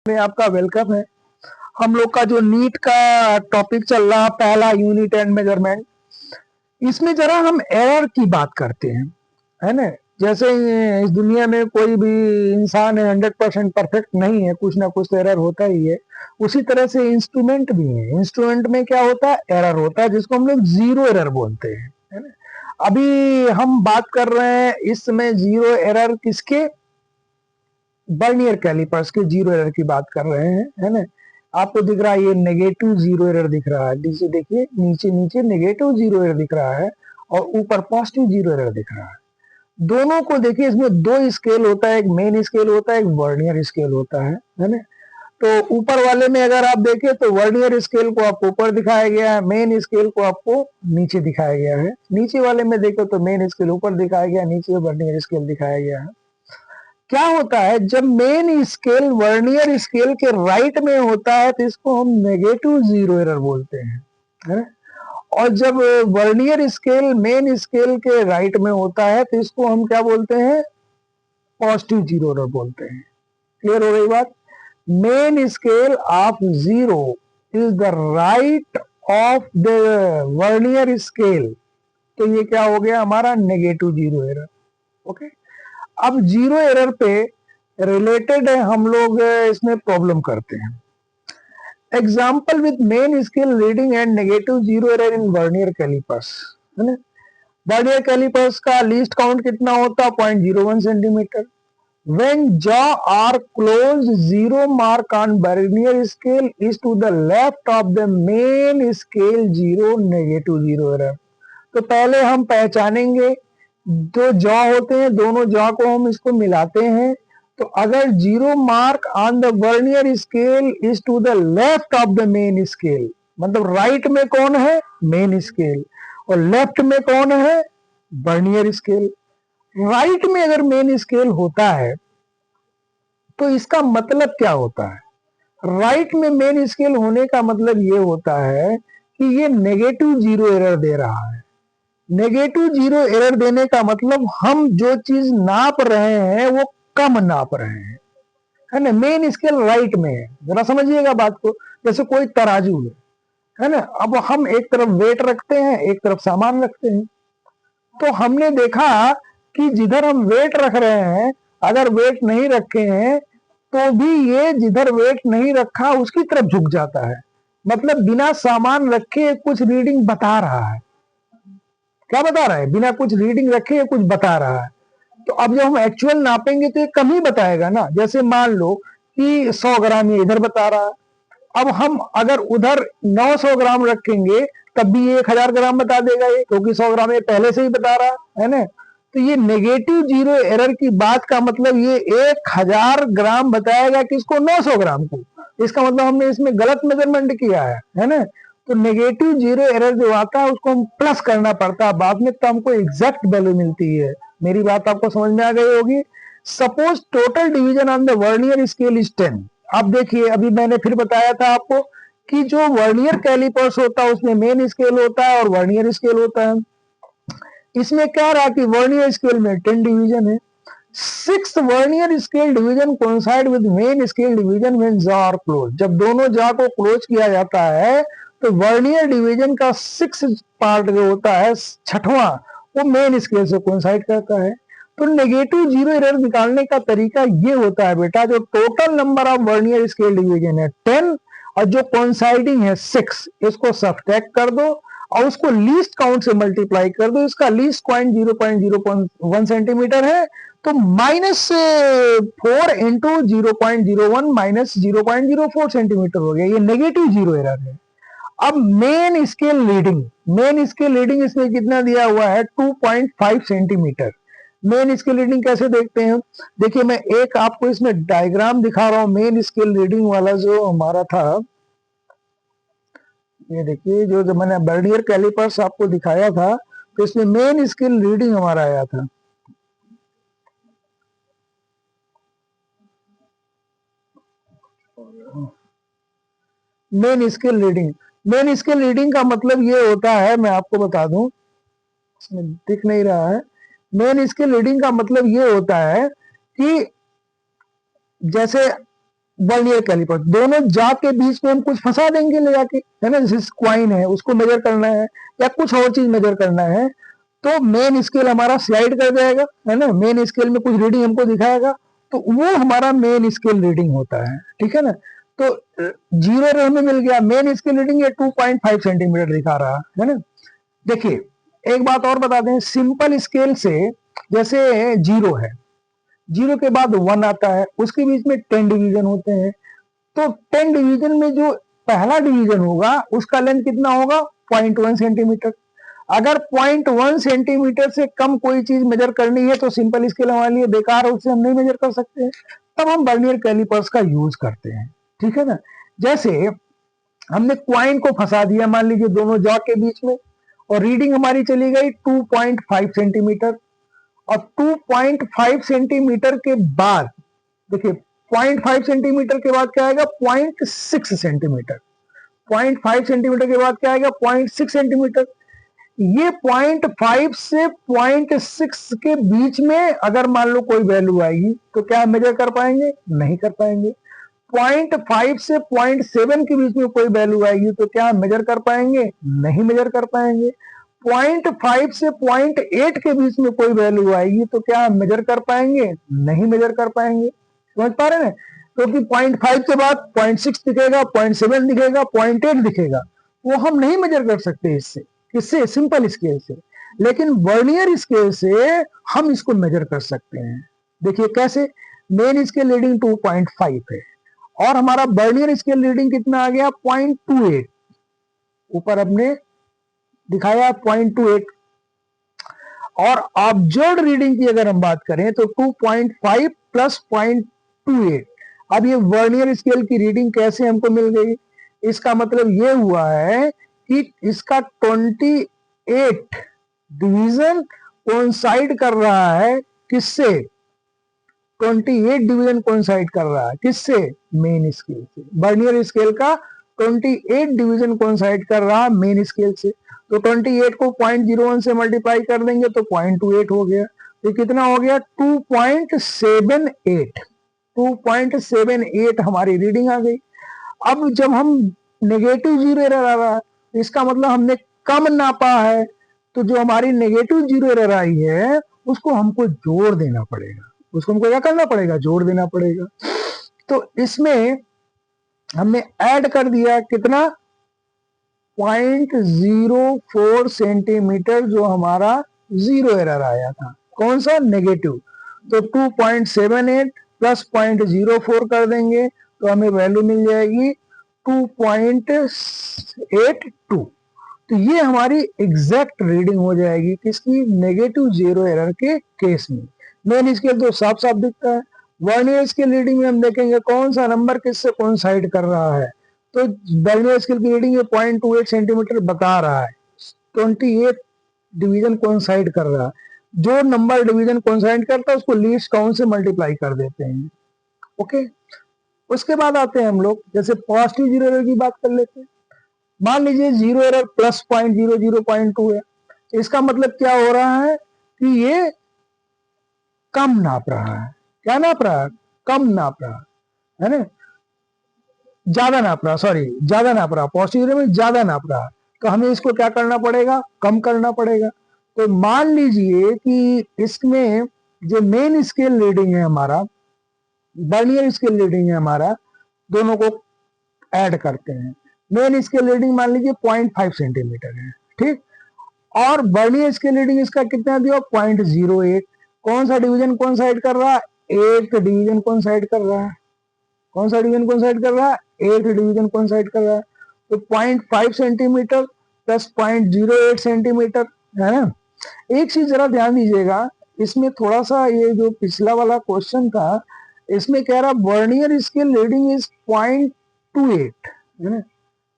में आपका वेलकम है। हम लोग का जो नीट का टॉपिक चल रहा पहला यूनिट एंड मेजरमेंट, इसमें जरा हम एरर की बात करते हैं, है ना। जैसे इस दुनिया में कोई भी इंसान है 100% परफेक्ट नहीं है, कुछ ना कुछ तो एरर होता ही है। उसी तरह से इंस्ट्रूमेंट भी है, इंस्ट्रूमेंट में क्या होता है, एरर होता है, जिसको हम लोग जीरो एरर बोलते हैं, है ना। अभी हम बात कर रहे हैं इस समय जीरो एरर किसके, वर्नियर कैलिपर्स के जीरो एरर की बात कर रहे हैं, है ना। आपको दिख रहा है ये नेगेटिव जीरो एरर दिख रहा है, नीचे देखिए, नीचे नीचे नेगेटिव जीरो एरर दिख रहा है और ऊपर पॉजिटिव जीरो एरर दिख रहा है। दोनों को देखिए, इसमें दो स्केल होता है, एक मेन स्केल होता है, एक वर्नियर स्केल होता है ना। तो ऊपर वाले में अगर आप देखें तो वर्नियर स्केल को आपको ऊपर दिखाया गया है, मेन स्केल को आपको नीचे दिखाया गया है। नीचे वाले में देखो तो मेन स्केल ऊपर दिखाया गया, नीचे वर्नियर स्केल दिखाया गया है। क्या होता है, जब मेन स्केल वर्नियर स्केल के राइट में होता है तो इसको हम नेगेटिव जीरो एरर बोलते हैं, है? और जब वर्नियर स्केल मेन स्केल के राइट में होता है तो इसको हम क्या बोलते हैं, पॉजिटिव जीरो एरर बोलते हैं। क्लियर हो गई बात। Main scale of zero is the right of the vernier scale, तो ये क्या हो गया हमारा, नेगेटिव जीरो एरर। ओके, अब जीरो एरर पे रिलेटेड हम लोग इसमें प्रॉब्लम करते हैं। Example with main scale reading and negative zero error in vernier callipers, है ना। वर्नियर कैलिपर्स का लीस्ट काउंट कितना होता है, 0.01 centimetre. When jaw are closed, zero mark on vernier scale is to the left of the main scale, zero negative zero error। तो पहले हम पहचानेंगे, जो जॉ होते हैं दोनों जॉ को हम इसको मिलाते हैं, तो अगर zero mark on the vernier scale is to the left of the main scale, मतलब राइट में कौन है, मेन स्केल, और लेफ्ट में कौन है, वर्नियर स्केल। राइट में अगर मेन स्केल होता है तो इसका मतलब क्या होता है, राइट में मेन स्केल होने का मतलब ये होता है कि ये नेगेटिव जीरो एरर दे रहा है। नेगेटिव जीरो एरर देने का मतलब हम जो चीज नाप रहे हैं वो कम नाप रहे हैं, है ना। मेन स्केल राइट में है, जरा समझिएगा बात को। जैसे कोई तराजू है ना, अब हम एक तरफ वेट रखते हैं, एक तरफ सामान रखते हैं। तो हमने देखा कि जिधर हम वेट रख रहे हैं, अगर वेट नहीं रखे हैं तो भी ये जिधर वेट नहीं रखा उसकी तरफ झुक जाता है, मतलब बिना सामान रखे कुछ रीडिंग बता रहा है। क्या बता रहा है, बिना कुछ रीडिंग रखे कुछ बता रहा है। तो अब जब हम एक्चुअल नापेंगे तो ये कम ही बताएगा ना। जैसे मान लो कि 100 ग्राम ये इधर बता रहा है, अब हम अगर उधर 900 ग्राम रखेंगे तब भी ये 1000 ग्राम बता देगा ये, क्योंकि 100 ग्राम ये पहले से ही बता रहा है ना। तो ये नेगेटिव जीरो एरर की बात का मतलब ये 1000 ग्राम बताएगा किसको, 900 ग्राम को। इसका मतलब हमने इसमें गलत मेजरमेंट किया है ना। तो नेगेटिव जीरो एरर जो आता है उसको हम प्लस करना पड़ता है बाद में, तो हमको एग्जैक्ट वैल्यू मिलती है। मेरी बात आपको समझ में आ गई होगी। Suppose total division on the vernier scale is 10। अब देखिए, अभी मैंने फिर बताया था आपको कि जो वर्नियर कैलिपर्स होता है उसमें मेन स्केल होता है और वर्नियर स्केल होता है। इसमें क्या रहा कि वर्नियर स्केल में 10 डिवीजन है। 6 vernier scale division coincide with main scale division when jaw are close. जब दोनों जॉ को क्लोज किया जाता है तो वर्नियर डिवीजन का 6 पार्ट जो होता है, छठवां, वो मेन स्केल से कोइंसाइड करता है। तो नेगेटिव जीरो एरर निकालने का तरीका ये होता है बेटा, जो total number of vernier scale division है 10 और जो कोइंसाइडिंग है 6, इसको सब्ट्रैक्ट कर दो और उसको लीस्ट काउंट से मल्टीप्लाई कर दो। इसका लीस्ट पॉइंट 0.01 सेंटीमीटर है, तो -4 इंटू 0.01 माइनस 0.04 सेंटीमीटर हो गया। ये नेगेटिव जीरो एरर है। अब मेन स्केल रीडिंग इसमें कितना दिया हुआ है, 2.5 सेंटीमीटर। मेन स्केल रीडिंग कैसे देखते हैं, देखिए मैं एक आपको इसमें डायग्राम दिखा रहा हूं मेन स्केल रीडिंग वाला जो हमारा था। ये देखिए, जो जब मैंने वर्नियर कैलिपर्स आपको दिखाया था तो इसमें मेन स्केल रीडिंग हमारा आया था। मेन स्केल रीडिंग का मतलब ये होता है, मैं आपको बता दूं, इसमें दिख नहीं रहा है। मेन स्केल रीडिंग का मतलब ये होता है कि जैसे वर्नियर कैलिपर, दोनों जा के बीच में हम कुछ फंसा देंगे ले जाके, है ना, जैसे क्वाइन है उसको मेजर करना है या कुछ और चीज मेजर करना है, तो मेन स्केल हमारा स्लाइड कर जाएगा, है ना, मेन स्केल में कुछ रीडिंग हमको दिखाएगा, तो वो हमारा मेन स्केल रीडिंग होता है, ठीक है ना। तो जीरो एरर हमें मिल गया, मेन स्केल रीडिंग ये 2.5 सेंटीमीटर दिखा रहा है ना। देखिए एक बात और बता दें, सिंपल स्केल से जैसे जीरो है, जीरो के बाद वन आता है, उसके बीच में 10 डिवीजन होते हैं, तो 10 डिवीजन में जो पहला डिवीजन होगा उसका लेंथ कितना होगा, 0.1 सेंटीमीटर। अगर 0.1 सेंटीमीटर से कम कोई चीज मेजर करनी है तो सिंपल स्केल हमारे लिए बेकार है, उससे हम नहीं मेजर कर सकते हैं, तब हम वर्नियर कैलिपर्स का यूज करते हैं, ठीक है ना। जैसे हमने क्वाइन को फंसा दिया मान लीजिए दोनों जॉ के बीच में, और रीडिंग हमारी चली गई 2.5 सेंटीमीटर, और 2.5 सेंटीमीटर के बाद देखिए 0.5 सेंटीमीटर के बाद क्या आएगा, 0.6 सेंटीमीटर, 0.5 सेंटीमीटर के बाद क्या आएगा, 0.6 सेंटीमीटर। ये 0.5 से 0.6 के बीच में अगर मान लो कोई वैल्यू आएगी तो क्या मेजर कर पाएंगे, नहीं कर पाएंगे। 0.5 से 0.7 के बीच में कोई वैल्यू आएगी तो क्या मेजर कर पाएंगे, नहीं मेजर कर पाएंगे। 0.5 से 0.8 के बीच में कोई वैल्यू आएगी तो क्या मेजर कर पाएंगे, नहीं मेजर कर पाएंगे। समझ पा रहे हैं, क्योंकि 0.5 के बाद 0.6 दिखेगा, 0.7 दिखेगा, 0.8 दिखेगा, वो हम नहीं मेजर कर सकते इससे, किससे, सिंपल स्केल से। लेकिन वर्नियर स्केल से हम इसको मेजर कर सकते हैं। देखिए कैसे, मेन स्केल रीडिंग 2.5 है और हमारा वर्नियर स्केल रीडिंग कितना आ गया, 0.28, ऊपर हमने दिखाया 0.28, और ऑब्जर्व रीडिंग की अगर हम बात करें तो 2.5 प्लस 0.28। अब ये वर्नियर स्केल की रीडिंग कैसे हमको मिल गई, इसका मतलब ये हुआ है कि इसका 28 डिवीजन कोइंसाइड कर रहा है किससे, 28 डिवीजन कोइंसाइड कर रहा है किससे, मेन स्केल से। वर्नियर स्केल का 28 डिवीजन कोइंसाइड कर रहा है मेन स्केल से, तो 28 को 0.01 से मल्टीप्लाई कर देंगे तो 0.28 हो गया, तो कितना हो गया, 2.78, 2.78 हमारी रीडिंग आ गई। अब जब हम नेगेटिव जीरो एरर आ रहा है, इसका मतलब हमने कम नापा है, तो जो हमारी नेगेटिव जीरो एरर आई है उसको हमको जोड़ देना पड़ेगा, उसको हमको क्या करना पड़ेगा, जोड़ देना पड़ेगा। तो इसमें हमने ऐड कर दिया कितना, 0.04 सेंटीमीटर जो हमारा जीरो एरर आया था, कौन सा, नेगेटिव, तो 2.78 प्लस 0.04 कर देंगे तो हमें वैल्यू मिल जाएगी 2.82। तो ये हमारी एग्जैक्ट रीडिंग हो जाएगी किसकी, नेगेटिव जीरो एरर के केस में। मेन स्केल तो साफ साफ दिखता है, वर्नियर स्केल रीडिंग में हम देखेंगे कौन सा नंबर किससे कोइंसाइड कर रहा है, तो वर्नियर स्केल की रीडिंग 0.28 सेंटीमीटर बता रहा है, 28 डिवीजन कोइंसाइड कर रहा है, जो नंबर डिवीजन कोइंसाइड करता है उसको लीस्ट काउंट से मल्टीप्लाई कर देते हैं, ओके। उसके बाद आते हैं हम लोग, जैसे पॉजिटिव जीरो एरर की बात कर लेते हैं। मान लीजिए जीरो एरर प्लस 0.00.2 है, इसका मतलब क्या हो रहा है कि ये कम नाप रहा है, क्या नाप रहा है, कम नाप रहा है ना, ज्यादा नाप रहा, सॉरी ज्यादा नाप रहा, पॉजिटिव में ज्यादा नाप रहा, तो हमें इसको क्या करना पड़ेगा, कम करना पड़ेगा। तो मान लीजिए कि इसमें जो मेन स्केल रीडिंग है हमारा, वर्नियर स्केल रीडिंग है हमारा, दोनों को ऐड करते हैं। मेन स्केल रीडिंग मान लीजिए 0.5 सेंटीमीटर है, ठीक, और वर्नियर स्केल रीडिंग इसका कितना दिया, 0.08। कौन सा डिवीजन कोइंसाइड कर रहा है, 8 डिवीजन कोइंसाइड कर रहा है, कौन सा डिवीजन कोइंसाइड कर रहा है, 8 डिवीजन कोइंसाइड कर रहा है, तो 0.5 सेंटीमीटर प्लस 0.08 सेंटीमीटर, है ना। एक चीज जरा ध्यान दीजिएगा, इसमें थोड़ा सा ये जो पिछला वाला क्वेश्चन था, इसमें कह रहा वर्नियर स्केल रीडिंग इज 0.28, है ना,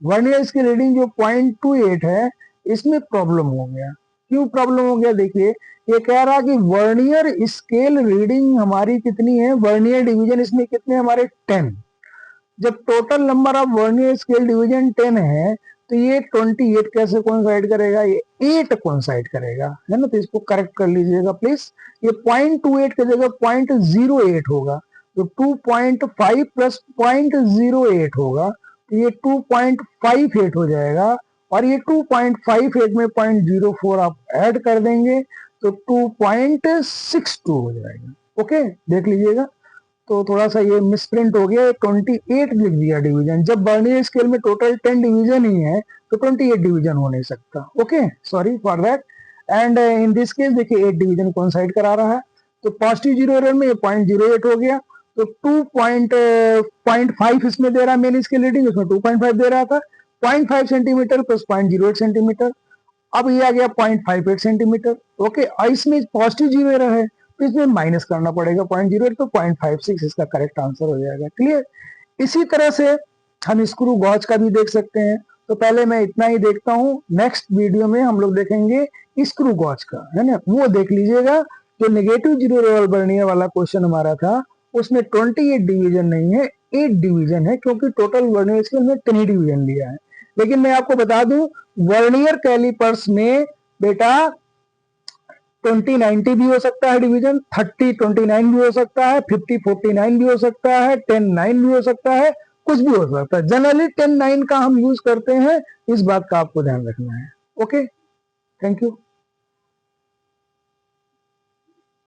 वर्नियर स्केल रीडिंग जो 0.28 है, इसमें प्रॉब्लम हो गया। क्यों प्रॉब्लम हो गया, देखिए ये कह रहा कि वर्नियर स्केल रीडिंग हमारी कितनी है, वर्नियर डिवीजन इसमें कितने हमारे 10, जब total number of vernier scale division 10 है तो ये 28 कैसे कोइंसाइड करेगा, ये 8 कोइंसाइड करेगा, है ना। तो इसको करेक्ट कर लीजिएगा प्लीज, ये 0.28 की जगह 0.08 होगा, तो 2.5 प्लस 0.08 होगा, तो ये 2.58 हो जाएगा, और ये 2.58 में 0.04 आप ऐड कर देंगे तो 2.62 हो जाएगा। ओके, देख लीजिएगा। तो थोड़ा सा ये मिसप्रिंट हो गया, 28 लिख दिया डिवीजन, जब वर्नियर स्केल में टोटल 10 डिवीजन ही है तो 28 डिवीजन हो नहीं सकता। Okay, sorry for that. And in this case देखिए 8 डिवीजन कोइंसाइड करा रहा है, तो पॉजिटिव जीरो एरर में ये 0.08 हो गया, तो 2.5 इसमें दे रहा है मेन स्केल रीडिंग, उसमें 2.5 दे रहा था, 0.5 सेंटीमीटर प्लस 0.08 सेंटीमीटर, अब ये आ गया 0.58 सेंटीमीटर। ओके, और इसमें पॉजिटिव जीरो एरर है तो इसमें माइनस करना पड़ेगा 0.08, तो 0.56 इसका करेक्ट आंसर हो जाएगा। क्लियर। इसी तरह से हम स्क्रू गॉज का भी देख सकते हैं। तो पहले मैं इतना ही देखता हूँ, नेक्स्ट वीडियो में हम लोग देखेंगे स्क्रू गॉज का, है ना, वो देख लीजिएगा। जो नेगेटिव जीरो एरर वर्नियर वाला क्वेश्चन हमारा था उसमें 28 डिवीजन नहीं है, 8 डिवीजन है, क्योंकि टोटल वर्नियर स्केल में 3 डिवीजन लिया है। लेकिन मैं आपको बता दूं, वर्नियर कैलिपर्स में बेटा 20-90 भी हो सकता है डिवीजन, 30-29 भी हो सकता है, 50-49 भी हो सकता है, 10-9 भी हो सकता है, कुछ भी हो सकता है। जनरली 10-9 का हम यूज करते हैं, इस बात का आपको ध्यान रखना है। Okay, thank you.